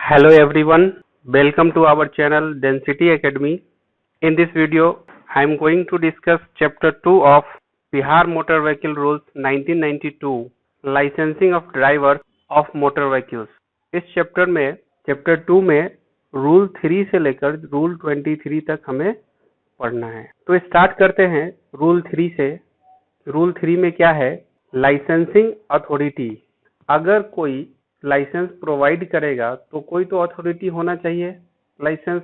Hello everyone, welcome to our channel Density Academy. In this video, I am going to discuss Chapter 2 of Bihar Motor Vehicle Rules 1992, Licensing of Drivers of Motor Vehicles. इस chapter 2 में rule 3 से लेकर rule 23 तक हमें पढ़ना है। तो start करते हैं रूल 3 से। रूल 3 में क्या है? Licensing authority. अगर कोई लाइसेंस प्रोवाइड करेगा तो कोई तो अथॉरिटी होना चाहिए लाइसेंस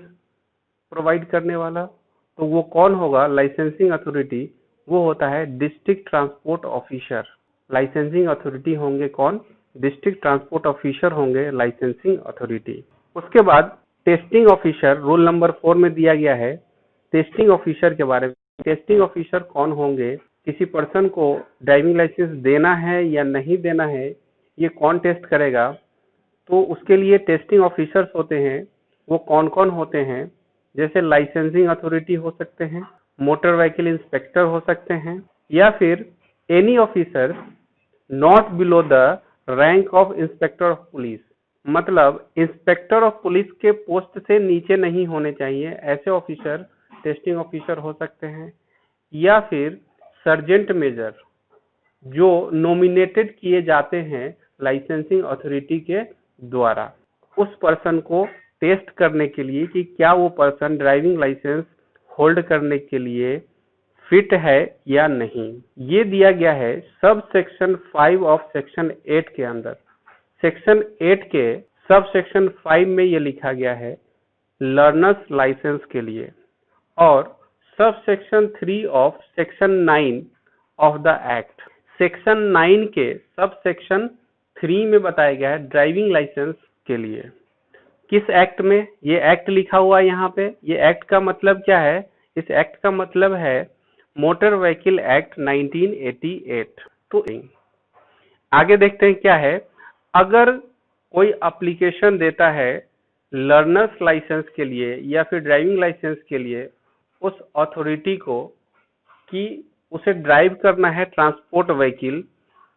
प्रोवाइड करने वाला। तो वो कौन होगा? लाइसेंसिंग अथॉरिटी वो होता है district transport officer. Licensing authority होंगे कौन? डिस्ट्रिक्ट ट्रांसपोर्ट ऑफिसर होंगे लाइसेंसिंग अथॉरिटी। उसके बाद टेस्टिंग ऑफिसर रूल नंबर 4 में दिया गया है टेस्टिंग ऑफिसर के बारे में। टेस्टिंग ऑफिसर कौन होंगे? किसी पर्सन को ड्राइविंग लाइसेंस देना है या नहीं देना है, ये कौन टेस्ट करेगा? तो उसके लिए टेस्टिंग ऑफिसर्स होते हैं। वो कौन कौन होते हैं? जैसे लाइसेंसिंग अथॉरिटी हो सकते हैं, मोटर व्हीकल इंस्पेक्टर हो सकते हैं, या फिर any officer not below the rank of inspector of police. मतलब इंस्पेक्टर ऑफ पुलिस के पोस्ट से नीचे नहीं होने चाहिए, ऐसे ऑफिसर टेस्टिंग ऑफिसर हो सकते हैं। या फिर सर्जेंट मेजर जो नॉमिनेटेड किए जाते हैं लाइसेंसिंग अथॉरिटी के द्वारा, उस पर्सन को टेस्ट करने के लिए कि क्या वो पर्सन ड्राइविंग लाइसेंस होल्ड करने के लिए फिट है या नहीं। ये दिया गया है सब सेक्शन 5 ऑफ सेक्शन 8 के अंदर। सेक्शन 8 के सब सेक्शन 5 में ये लिखा गया है लर्नर्स लाइसेंस के लिए, और sub section 3 of section 9 of the act. Section 9 के सब सेक्शन 3 में बताया गया है ड्राइविंग लाइसेंस के लिए। किस एक्ट में? ये एक्ट लिखा हुआ है यहाँ पे। ये एक्ट का मतलब क्या है? इस एक्ट का मतलब है मोटर व्हीकल एक्ट 1988। तो आगे देखते हैं क्या है। अगर कोई एप्लीकेशन देता है लर्नर्स लाइसेंस के लिए या फिर ड्राइविंग लाइसेंस के लिए उस अथॉरिटी को कि उसे ड्राइव करना है ट्रांसपोर्ट व्हीकल,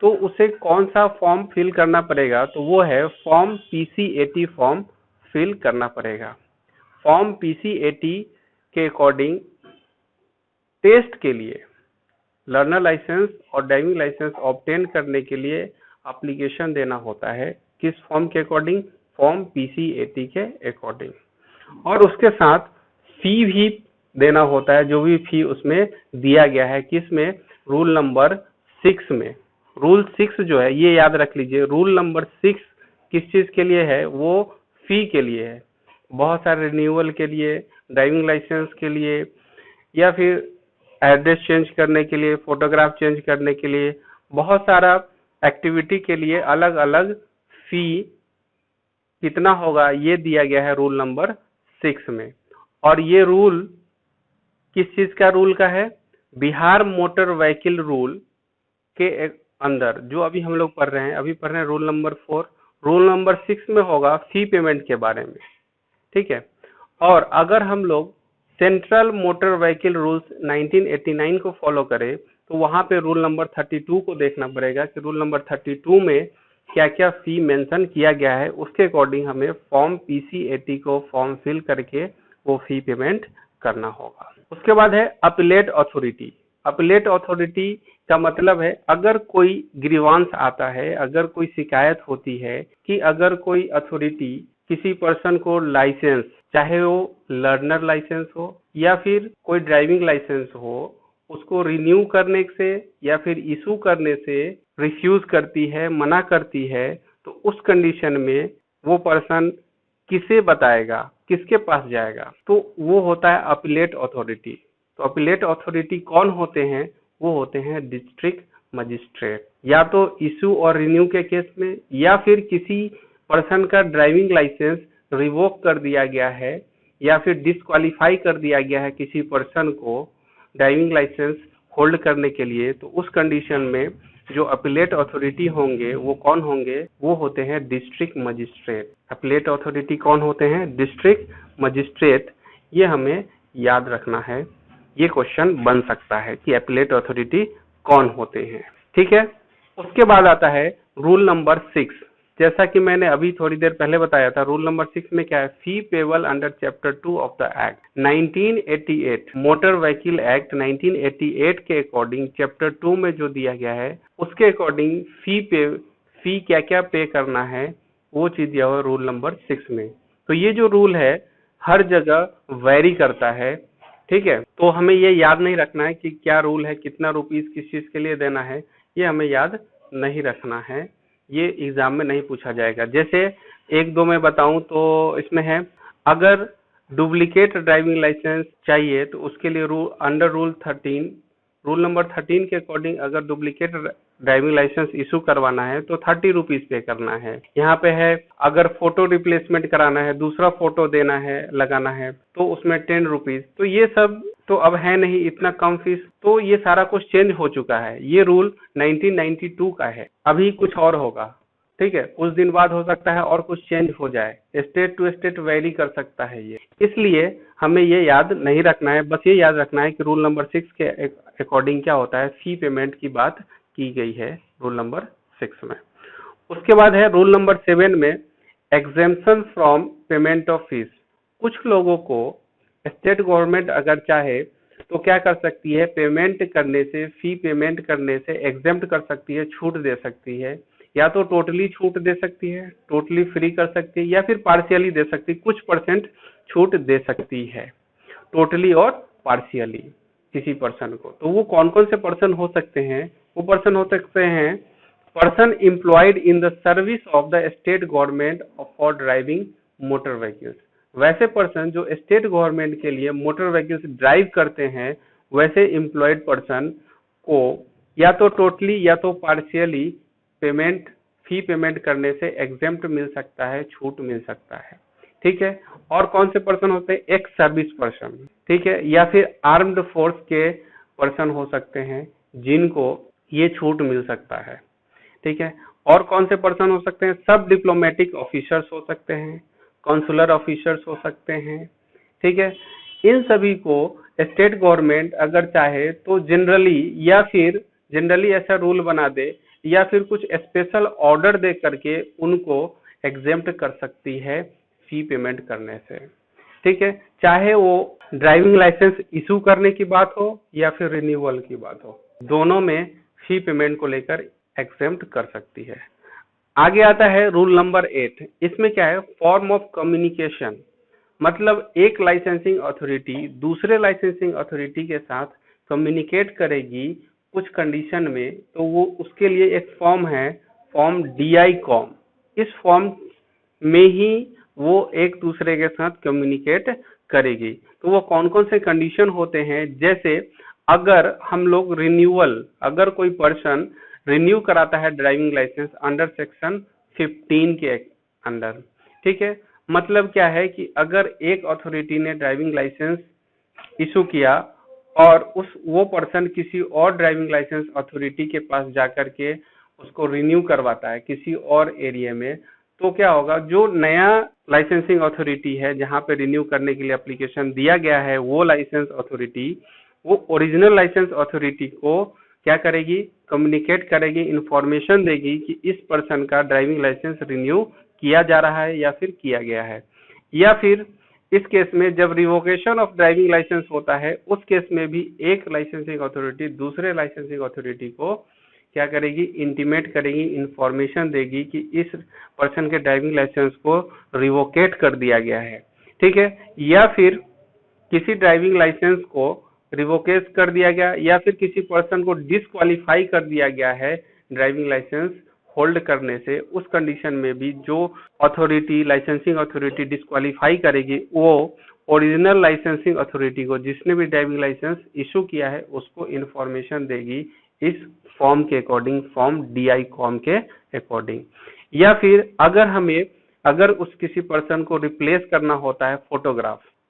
तो उसे कौन सा फॉर्म फिल करना पड़ेगा? तो वो है फॉर्म PCAT फॉर्म फिल करना पड़ेगा। फॉर्म PCAT के अकॉर्डिंग टेस्ट के लिए लर्नर लाइसेंस और ड्राइविंग लाइसेंस ऑब्टेन करने के लिए एप्लीकेशन देना होता है। किस फॉर्म के अकॉर्डिंग? फॉर्म PCAT के अकॉर्डिंग। और उसके साथ फी भी देना होता है, जो भी फी उसमें दिया गया है। किसमें? रूल नंबर 6 में। रूल 6 जो है ये याद रख लीजिए। रूल नंबर 6 किस चीज के लिए है? वो फी के लिए है। बहुत सारे रिन्यूअल के लिए, ड्राइविंग लाइसेंस के लिए, या फिर एड्रेस चेंज करने के लिए, फोटोग्राफ चेंज करने के लिए, बहुत सारा एक्टिविटी के लिए अलग अलग फी कितना होगा ये दिया गया है रूल नंबर 6 में। और ये रूल किस चीज का रूल का है? बिहार मोटर व्हीकल रूल के अंदर जो अभी हम लोग पढ़ रहे हैं, अभी पढ़ रहे हैं रूल नंबर 4। रूल नंबर 6 में होगा फी पेमेंट के बारे में, ठीक है। और अगर हम लोग सेंट्रल मोटर व्हीकल रूल्स 1989 को फॉलो करें तो वहां पे रूल नंबर 32 को देखना पड़ेगा कि रूल नंबर 32 में क्या क्या फी मेंशन किया गया है। उसके अकॉर्डिंग हमें फॉर्म PCAT को फॉर्म फिल करके वो फी पेमेंट करना होगा। उसके बाद है अपीलेट अथॉरिटी। अपीलेट अथॉरिटी का मतलब है अगर कोई ग्रीवांस आता है, अगर कोई शिकायत होती है कि अगर कोई अथॉरिटी किसी पर्सन को लाइसेंस, चाहे वो लर्नर लाइसेंस हो या फिर कोई ड्राइविंग लाइसेंस हो, उसको रिन्यू करने से या फिर इशू करने से रिफ्यूज करती है, मना करती है, तो उस कंडीशन में वो पर्सन किसे बताएगा, किसके पास जाएगा? तो वो होता है अपीलेट अथॉरिटी। तो अपीलेट अथॉरिटी कौन होते हैं? वो होते हैं डिस्ट्रिक्ट मजिस्ट्रेट। या तो इशू और रिन्यू के केस में, या फिर किसी पर्सन का ड्राइविंग लाइसेंस रिवोक कर दिया गया है या फिर डिस्क्वालीफाई कर दिया गया है किसी पर्सन को ड्राइविंग लाइसेंस होल्ड करने के लिए, तो उस कंडीशन में जो अपीलेट अथॉरिटी होंगे वो कौन होंगे? वो होते हैं डिस्ट्रिक्ट मजिस्ट्रेट। अपीलेट अथॉरिटी कौन होते हैं? District magistrate. ये हमें याद रखना है, ये क्वेश्चन बन सकता है कि अपीलेट अथॉरिटी कौन होते हैं, ठीक है। उसके बाद आता है रूल नंबर 6। जैसा कि मैंने अभी थोड़ी देर पहले बताया था, रूल नंबर 6 में क्या है, fee payable under chapter 2 of the act 1988, motor vehicle act 1988 के अकॉर्डिंग चैप्टर 2 में जो दिया गया है उसके अकॉर्डिंग फी क्या क्या पे करना है वो चीज दिया हुआ है रूल नंबर 6 में। तो ये जो रूल है हर जगह वेरी करता है, ठीक है। तो हमें ये याद नहीं रखना है कि क्या रूल है, कितना रुपीस किस चीज के लिए देना है, ये हमें याद नहीं रखना है, ये एग्जाम में नहीं पूछा जाएगा। जैसे एक दो मैं बताऊं तो इसमें है, अगर डुप्लीकेट ड्राइविंग लाइसेंस चाहिए तो उसके लिए अंडर रूल नंबर 13 के अकॉर्डिंग अगर डुप्लीकेट ड्राइविंग लाइसेंस इशू करवाना है तो 30 रुपीज पे करना है। यहाँ पे है अगर फोटो रिप्लेसमेंट कराना है, दूसरा फोटो देना है लगाना है तो उसमें 10 रुपीज। तो ये सब तो अब है नहीं इतना कम फीस, तो ये सारा कुछ चेंज हो चुका है। ये रूल 1992 का है, अभी कुछ और होगा, ठीक है। कुछ दिन बाद हो सकता है और कुछ चेंज हो जाए, स्टेट टू स्टेट वेरी कर सकता है ये, इसलिए हमें ये याद नहीं रखना है। बस ये याद रखना है कि रूल नंबर 6 के अकॉर्डिंग क्या होता है, फी पेमेंट की बात की गई है रूल नंबर 6 में। उसके बाद है रूल नंबर 7 में exemption from payment of fees. कुछ लोगों को स्टेट गवर्नमेंट अगर चाहे तो क्या कर सकती है, पेमेंट करने से, फी पेमेंट करने से एग्जेम्प्ट कर सकती है, छूट दे सकती है। या तो टोटली छूट दे सकती है, टोटली फ्री कर सकती है, या फिर पार्शियली दे सकती है, कुछ परसेंट छूट दे सकती है, टोटली और पार्शियली किसी पर्सन को। तो वो कौन कौन से पर्सन हो सकते हैं, वो पर्सन हो सकते हैं person employed in the service of the state government for driving motor vehicles. वैसे पर्सन जो स्टेट गवर्नमेंट के लिए मोटर व्हीकल्स ड्राइव करते हैं, वैसे एम्प्लॉयड पर्सन को या तो टोटली या तो पार्शियली फी पेमेंट करने से एग्जेम्प्ट मिल सकता है, छूट मिल सकता है, ठीक है। और कौन से पर्सन होते हैं, एक्स सर्विस पर्सन, ठीक है, या फिर आर्म्ड फोर्स के पर्सन हो सकते हैं जिनको ये छूट मिल सकता है, ठीक है। और कौन से पर्सन हो सकते हैं, सब डिप्लोमेटिक ऑफिसर्स हो सकते हैं, कॉन्सुलर ऑफिसर्स हो सकते हैं, ठीक है। इन सभी को स्टेट गवर्नमेंट अगर चाहे तो जनरली ऐसा रूल बना दे या फिर कुछ स्पेशल ऑर्डर दे करके उनको एग्जेम्प्ट कर सकती है फी पेमेंट करने से, ठीक है। चाहे वो ड्राइविंग लाइसेंस इशू करने की बात हो या फिर रिन्यूअल की बात हो, दोनों में फी पेमेंट को लेकर एग्जेम्प्ट कर सकती है। आगे आता है रूल नंबर 8। इसमें क्या है, फॉर्म ऑफ कम्युनिकेशन, मतलब एक लाइसेंसिंग अथॉरिटी दूसरे लाइसेंसिंग अथॉरिटी के साथ कम्युनिकेट करेगी कुछ कंडीशन में, तो वो उसके लिए एक फॉर्म है, फॉर्म DI कॉम। इस फॉर्म में ही वो एक दूसरे के साथ कम्युनिकेट करेगी। तो वो कौन कौन से कंडीशन होते हैं, जैसे अगर हम लोग अगर कोई पर्सन रिन्यू कराता है ड्राइविंग लाइसेंस अंडर सेक्शन 15 के अंडर, ठीक है। मतलब क्या है कि अगर एक अथॉरिटी ने ड्राइविंग लाइसेंस इशू किया और वो पर्सन किसी और ड्राइविंग लाइसेंस अथॉरिटी के पास जाकर के उसको रिन्यू करवाता है किसी और एरिया में, तो क्या होगा, जो नया लाइसेंसिंग अथॉरिटी है जहां पे रिन्यू करने के लिए एप्लीकेशन दिया गया है, वो लाइसेंस अथॉरिटी वो ओरिजिनल लाइसेंस अथॉरिटी को क्या करेगी, कम्युनिकेट करेगी, इंफॉर्मेशन देगी कि इस पर्सन का ड्राइविंग लाइसेंस रिन्यू किया जा रहा है या फिर किया गया है। या फिर इस केस में जब रिवोकेशन ऑफ ड्राइविंग लाइसेंस होता है, उस केस में भी एक लाइसेंसिंग अथॉरिटी दूसरे लाइसेंसिंग अथॉरिटी को क्या करेगी, इंटीमेट करेगी, इंफॉर्मेशन देगी कि इस पर्सन के ड्राइविंग लाइसेंस को रिवोकेट कर दिया गया है, ठीक है। या फिर किसी ड्राइविंग लाइसेंस को रिवोकेट कर दिया गया या फिर किसी पर्सन को डिसक्वालीफाई कर दिया गया है ड्राइविंग लाइसेंस होल्ड करने से, उस कंडीशन में भी जो अथॉरिटी लाइसेंसिंग अथॉरिटी डिसक्वालीफाई करेगी, वो ओरिजिनल लाइसेंसिंग अथॉरिटी को जिसने भी ड्राइविंग लाइसेंस इशू किया है उसको इंफॉर्मेशन देगी इस फॉर्म के अकॉर्डिंग, फॉर्म DI कॉम के अकॉर्डिंग। या फिर अगर उस किसी पर्सन को रिप्लेस करना होता है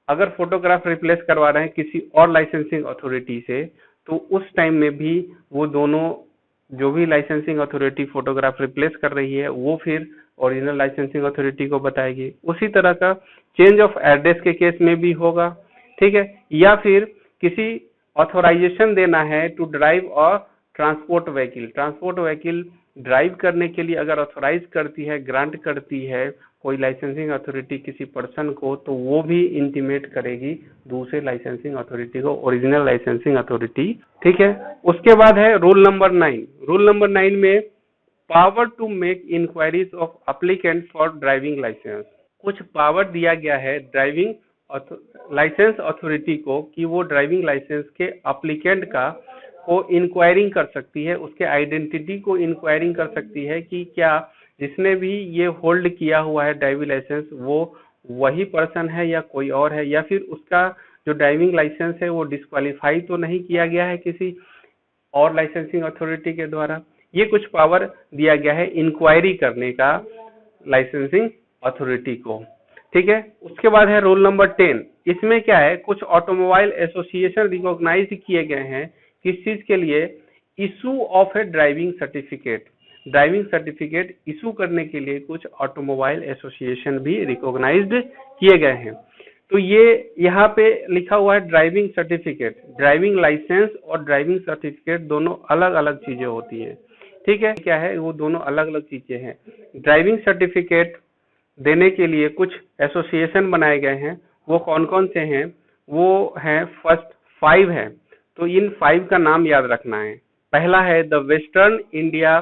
अगर फोटोग्राफ रिप्लेस करवा रहे हैं किसी और लाइसेंसिंग अथॉरिटी से, तो उस टाइम में भी वो दोनों जो भी लाइसेंसिंग अथॉरिटी फोटोग्राफ रिप्लेस कर रही है वो फिर ओरिजिनल लाइसेंसिंग अथॉरिटी को बताएगी। उसी तरह का चेंज ऑफ एड्रेस के केस में भी होगा, ठीक है। या फिर किसी ऑथोराइजेशन देना है to drive a transport vehicle drive करने के लिए अगर ऑथोराइज करती है, ग्रांट करती है कोई लाइसेंसिंग अथॉरिटी किसी पर्सन को, तो वो भी इंटीमेट करेगी दूसरे लाइसेंसिंग अथॉरिटी को, ओरिजिनल लाइसेंसिंग अथॉरिटी। ठीक है। उसके बाद है रूल नंबर 9। रूल नंबर 9 में power to make inquiries of applicant for driving licence. कुछ पावर दिया गया है ड्राइविंग लाइसेंस अथॉरिटी को कि वो ड्राइविंग लाइसेंस के अप्लीकेंट का को इंक्वायरिंग कर सकती है, उसके आइडेंटिटी को इंक्वायरिंग कर सकती है कि क्या जिसने भी ये होल्ड किया हुआ है ड्राइविंग लाइसेंस वो वही पर्सन है या कोई और है, या फिर उसका जो ड्राइविंग लाइसेंस है वो डिस्क्वालीफाई तो नहीं किया गया है किसी और लाइसेंसिंग अथॉरिटी के द्वारा। ये कुछ पावर दिया गया है इंक्वायरी करने का लाइसेंसिंग अथॉरिटी को। ठीक है। उसके बाद है रूल नंबर 10। इसमें क्या है, कुछ ऑटोमोबाइल एसोसिएशन रिकॉग्नाइज किए गए हैं किस चीज के लिए, issue of A driving certificate issue करने के लिए कुछ ऑटोमोबाइल एसोसिएशन भी रिकॉग्नाइज्ड किए गए हैं। तो ये यहाँ पे लिखा हुआ है ड्राइविंग सर्टिफिकेट, ड्राइविंग लाइसेंस और ड्राइविंग सर्टिफिकेट दोनों अलग अलग चीजें होती हैं। ठीक है। क्या है, वो दोनों अलग अलग चीजें हैं। ड्राइविंग सर्टिफिकेट देने के लिए कुछ एसोसिएशन बनाए गए हैं, वो कौन कौन से हैं, वो हैं फर्स्ट 5 हैं। तो इन 5 का नाम याद रखना है। पहला है the western India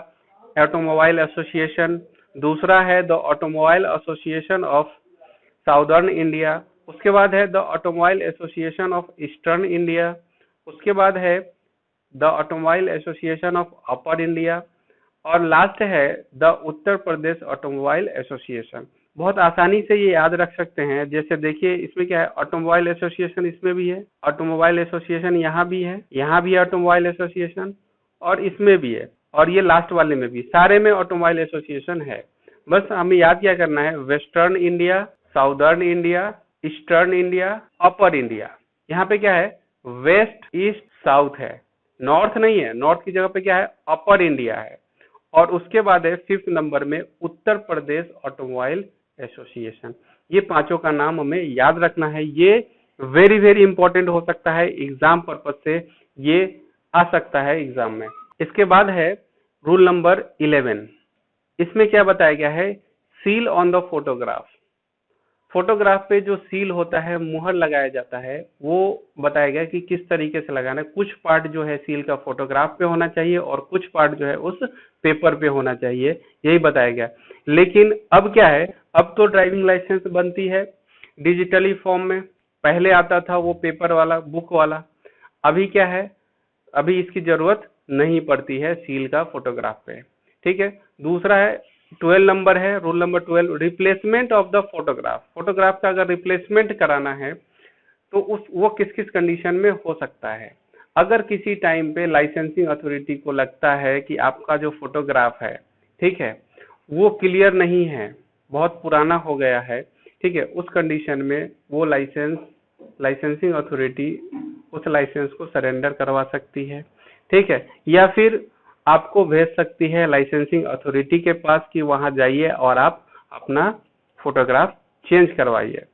automobile association, दूसरा है the automobile association of southern India, उसके बाद है the automobile association of eastern India, उसके बाद है the automobile association of upper India, और लास्ट है the Uttar Pradesh automobile association. बहुत आसानी से ये याद रख सकते हैं। जैसे देखिए इसमें क्या है, ऑटोमोबाइल एसोसिएशन इसमें भी है, ऑटोमोबाइल एसोसिएशन यहाँ भी है ऑटोमोबाइल एसोसिएशन, और इसमें भी है, और ये लास्ट वाले में भी, सारे में ऑटोमोबाइल एसोसिएशन है। बस हमें याद क्या करना है, western India, southern India, eastern India, upper India. यहाँ पे क्या है, वेस्ट ईस्ट साउथ है, नॉर्थ नहीं है। नॉर्थ की जगह पे क्या है, अपर इंडिया है। और उसके बाद है 5th नंबर में उत्तर प्रदेश ऑटोमोबाइल एसोसिएशन। ये पांचों का नाम हमें याद रखना है। ये वेरी वेरी इंपॉर्टेंट हो सकता है एग्जाम पर्पज से, ये आ सकता है एग्जाम में। इसके बाद है रूल नंबर 11। इसमें क्या बताया गया है, seal on the photograph. Photograph पे जो सील होता है, मुहर लगाया जाता है, वो बताया गया कि किस तरीके से लगाना है। कुछ पार्ट जो है सील का फोटोग्राफ पे होना चाहिए और कुछ पार्ट जो है उस पेपर पे होना चाहिए, यही बताया गया। लेकिन अब क्या है, अब तो ड्राइविंग लाइसेंस बनती है डिजिटली फॉर्म में, पहले आता था वो पेपर वाला, बुक वाला। अभी क्या है, अभी इसकी जरूरत नहीं पड़ती है सील का फोटोग्राफ पे। ठीक है। दूसरा है 12 नंबर है, rule number 12, replacement of the photograph. Photograph का अगर रिप्लेसमेंट कराना है तो वो किस किस कंडीशन में हो सकता है। अगर किसी टाइम पे लाइसेंसिंग अथॉरिटी को लगता है कि आपका जो फोटोग्राफ है, ठीक है, वो क्लियर नहीं है, बहुत पुराना हो गया है, ठीक है, उस कंडीशन में वो लाइसेंसिंग अथॉरिटी उस लाइसेंस को सरेंडर करवा सकती है। ठीक है। या फिर आपको भेज सकती है लाइसेंसिंग अथॉरिटी के पास कि वहां जाइए और आप अपना फोटोग्राफ चेंज करवाइए।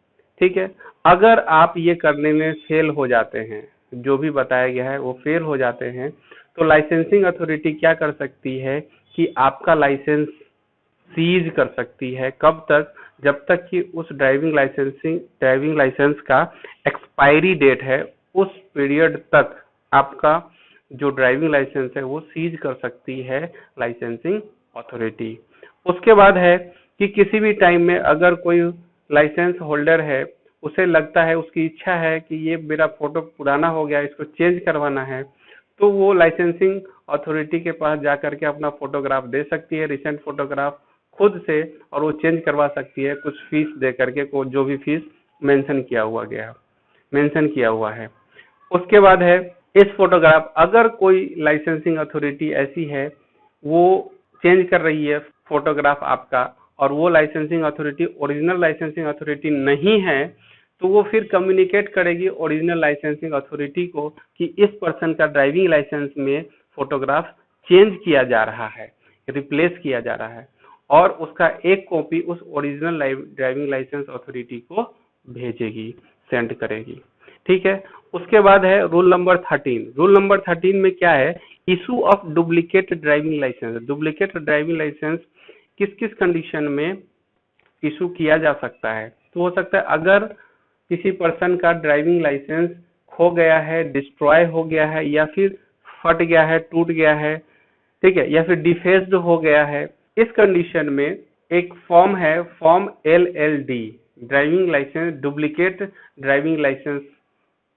ठीक है। अगर आप ये करने में फेल हो जाते हैं, जो भी बताया गया है वो फेल हो जाते हैं, तो लाइसेंसिंग अथॉरिटी क्या कर सकती है कि आपका लाइसेंस सीज कर सकती है। कब तक, जब तक कि उस ड्राइविंग लाइसेंस का एक्सपायरी डेट है, उस पीरियड तक आपका जो ड्राइविंग लाइसेंस है वो सीज कर सकती है लाइसेंसिंग अथॉरिटी। उसके बाद है कि किसी भी टाइम में अगर कोई लाइसेंस होल्डर है, उसे लगता है, उसकी इच्छा है कि ये मेरा फोटो पुराना हो गया, इसको चेंज करवाना है, तो वो लाइसेंसिंग अथॉरिटी के पास जाकर के अपना फोटोग्राफ दे सकती है, रिसेंट फोटोग्राफ खुद से, और वो चेंज करवा सकती है कुछ फीस दे करके, को जो भी फीस मेंशन किया हुआ है। उसके बाद है इस फोटोग्राफ, अगर कोई लाइसेंसिंग अथॉरिटी ऐसी है वो चेंज कर रही है फोटोग्राफ आपका, और वो licensing authority original licensing authority नहीं है, तो वो फिर कम्युनिकेट करेगी ओरिजिनल लाइसेंसिंग अथॉरिटी को कि इस पर्सन का ड्राइविंग लाइसेंस में फोटोग्राफ चेंज किया जा रहा है, रिप्लेस किया जा रहा है, और उसका एक कॉपी उस ओरिजिनल ड्राइविंग लाइसेंस अथॉरिटी को भेजेगी, सेंड करेगी। ठीक है। उसके बाद है रूल नंबर 13। रूल नंबर 13 में क्या है, issue of duplicate driving licence. Duplicate driving licence किस किस कंडीशन में इशू किया जा सकता है। तो हो सकता है अगर किसी पर्सन का ड्राइविंग लाइसेंस खो गया है, डिस्ट्रॉय हो गया है, या फिर फट गया है, टूट गया है, ठीक है, या फिर डिफेस्ड हो गया है, इस कंडीशन में एक फॉर्म है, form LLD, driving licence duplicate driving licence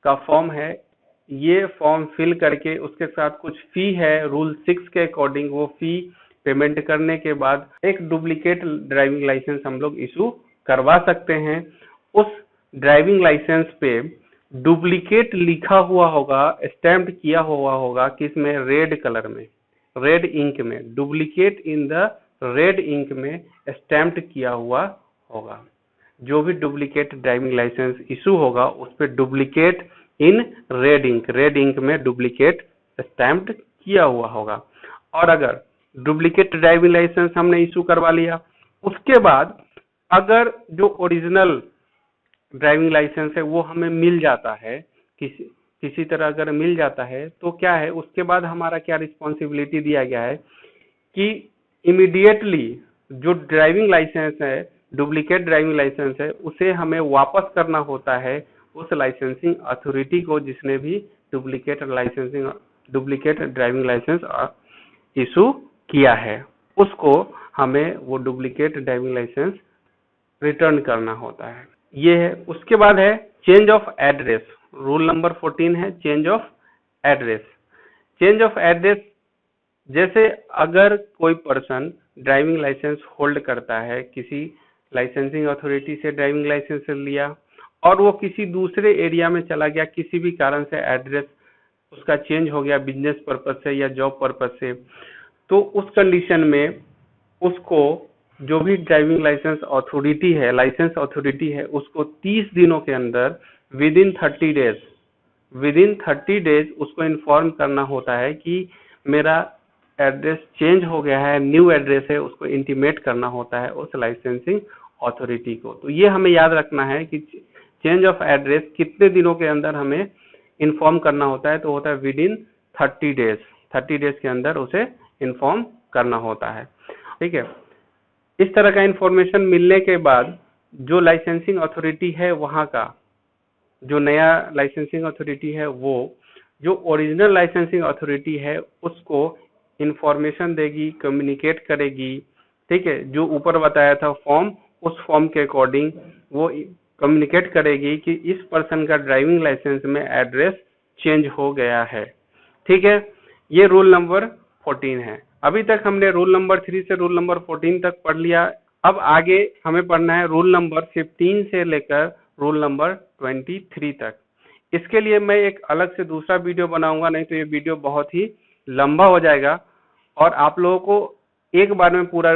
का फॉर्म है। ये फॉर्म फिल करके उसके साथ कुछ फी है, रूल 6 के अकॉर्डिंग वो फी पेमेंट करने के बाद एक डुप्लीकेट ड्राइविंग लाइसेंस हम लोग इशू करवा सकते हैं। उस ड्राइविंग लाइसेंस पे डुप्लीकेट लिखा हुआ होगा, स्टैम्प किया हुआ होगा, किसमें, रेड कलर में, रेड इंक में, duplicate in the red ink में स्टैम्प किया हुआ होगा। जो भी डुप्लीकेट ड्राइविंग लाइसेंस इशू होगा उस पर डुप्लीकेट इन रेड इंक में डुप्लीकेट स्टैम्प किया हुआ होगा। और अगर डुप्लीकेट ड्राइविंग लाइसेंस हमने इशू करवा लिया, उसके बाद अगर जो ओरिजिनल ड्राइविंग लाइसेंस है वो हमें मिल जाता है, किसी तरह अगर मिल जाता है, तो क्या है, उसके बाद हमारा क्या रिस्पॉन्सिबिलिटी दिया गया है कि इमीडिएटली जो ड्राइविंग लाइसेंस है, डुप्लीकेट ड्राइविंग लाइसेंस है, उसे हमें वापस करना होता है उस लाइसेंसिंग अथॉरिटी को जिसने भी डुप्लीकेट ड्राइविंग लाइसेंस इशू किया है, उसको हमें वो डुप्लीकेट ड्राइविंग लाइसेंस रिटर्न करना होता है। ये है। उसके बाद है change of address. Rule number 14 है change of address. Change of address, जैसे अगर कोई पर्सन ड्राइविंग लाइसेंस होल्ड करता है, किसी लाइसेंसिंग अथॉरिटी से ड्राइविंग लाइसेंस लिया और वो किसी दूसरे एरिया में चला गया, किसी भी कारण से एड्रेस उसका चेंज हो गया, बिजनेस पर्पज से या जॉब पर्पज से, तो उस कंडीशन में उसको जो भी ड्राइविंग लाइसेंस अथॉरिटी है उसको 30 दिनों के अंदर विद इन 30 डेज उसको इन्फॉर्म करना होता है कि मेरा एड्रेस चेंज हो गया है, न्यू एड्रेस है, उसको इंटीमेट करना होता है उस लाइसेंसिंग अथॉरिटी को। तो ये हमें याद रखना है कि चेंज ऑफ एड्रेस कितने दिनों के अंदर हमें इन्फॉर्म करना होता है, तो होता है विद इन 30 डेज। 30 डेज के अंदर उसे इन्फॉर्म करना होता है, ठीक है। इस तरह का इंफॉर्मेशन मिलने के बाद जो लाइसेंसिंग अथॉरिटी है वहाँ का, जो नया लाइसेंसिंग अथॉरिटी है, वो जो ओरिजिनल लाइसेंसिंग अथॉरिटी है उसको इंफॉर्मेशन देगी, कम्युनिकेट करेगी, ठीक है। जो ऊपर बताया था फॉर्म, उस फॉर्म के अकॉर्डिंग वो कम्युनिकेट करेगी कि इस पर्सन का ड्राइविंग लाइसेंस में एड्रेस चेंज हो गया है, ठीक है। ये रूल नंबर 14 है। अभी तक हमने रूल नंबर 3 से रूल नंबर 14 तक पढ़ लिया। अब आगे हमें पढ़ना है रूल नंबर 15 से लेकर रूल नंबर 23 तक। इसके लिए मैं एक अलग से दूसरा वीडियो बनाऊंगा, नहीं तो ये वीडियो बहुत ही लंबा हो जाएगा और आप लोगों को एक बार में पूरा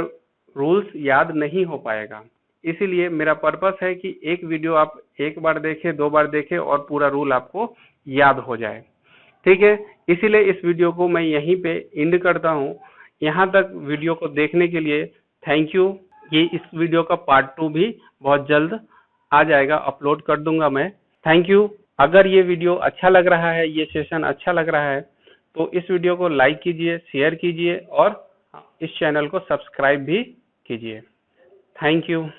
रूल्स याद नहीं हो पाएगा। इसीलिए मेरा पर्पस है कि एक वीडियो आप एक बार देखें, 2 बार देखें और पूरा रूल आपको याद हो जाए, ठीक है। इसीलिए इस वीडियो को मैं यहीं पे एंड करता हूँ। यहाँ तक वीडियो को देखने के लिए थैंक यू। ये इस वीडियो का पार्ट 2 भी बहुत जल्द आ जाएगा, अपलोड कर दूंगा मैं। Thank you. अगर ये वीडियो अच्छा लग रहा है, ये सेशन अच्छा लग रहा है, तो इस वीडियो को लाइक कीजिए, शेयर कीजिए और इस चैनल को सब्सक्राइब भी कीजिए। Thank you.